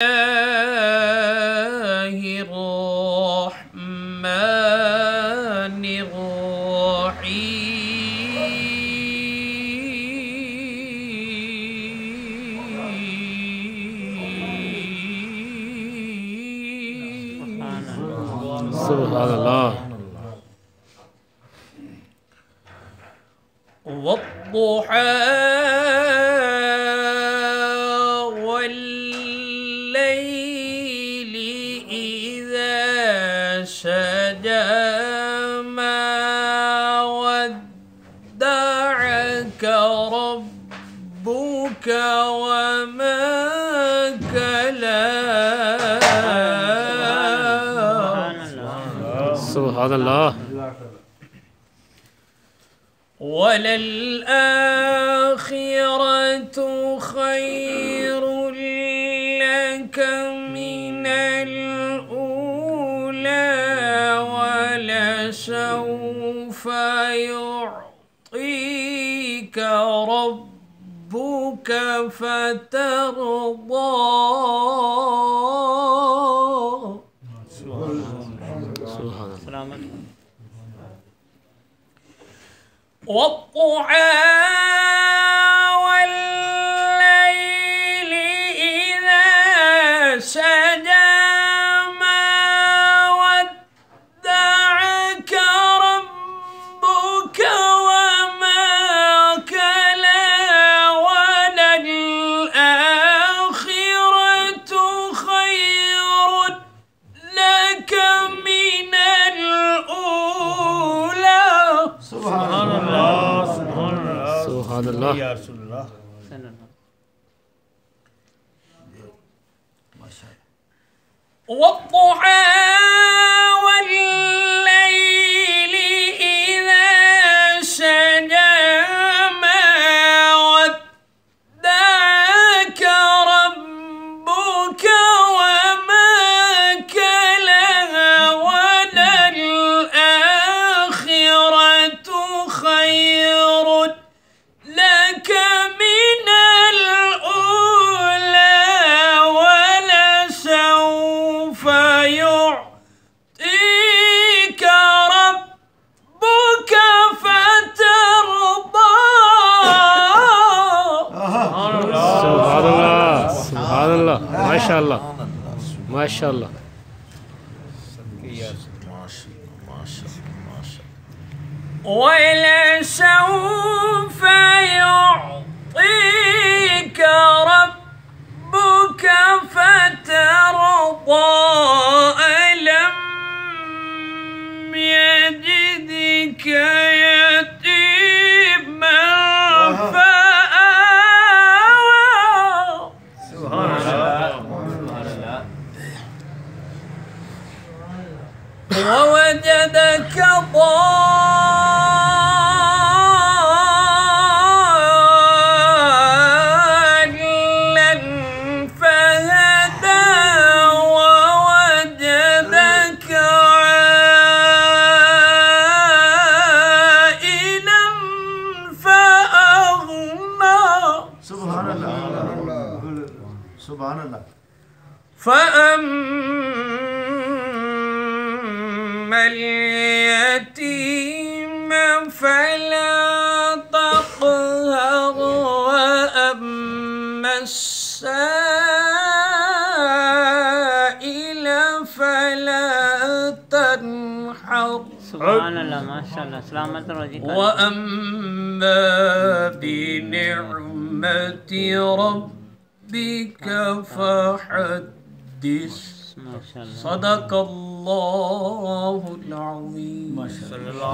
الله الرحمن الرحيم. سبحان الله. والضحى والليل إذا سجى ما ودعك ربك وما كلا. سبحان الله. وللآخرة خير لك من الأولى ولسوف يعطيك ربك فترضى. سبحان الله. والضحى والليل إذا سجى ما ودعك ربك وما كلا وللآخرة خير لك من الأولى. سبحان الله. سبحان الله يا رسول الله. والضحى والليل إذا سجى ما ودعك ربك وما كلا وللآخرة خير لك من الأولى ولسوف يعطيك ربك فترضى. سبحان الله. سبحان الله. ما شاء الله ما شاء الله. ولسوف يعطيك ربك فترضى. ألم يجدك يتيما فآوى. سبحان الله. ووجدك ضالا فهدى ووجدك عائلا فأغنى. سبحان الله. سبحان الله. فأما اليتيم فلا تقهر وأما السائل فلا تنحر. سبحان الله. ما شاء الله. سلامت روزی. وأما بنعمة ربك فحدث. ما شاء الله. صدق الله العظيم. ما شاء الله.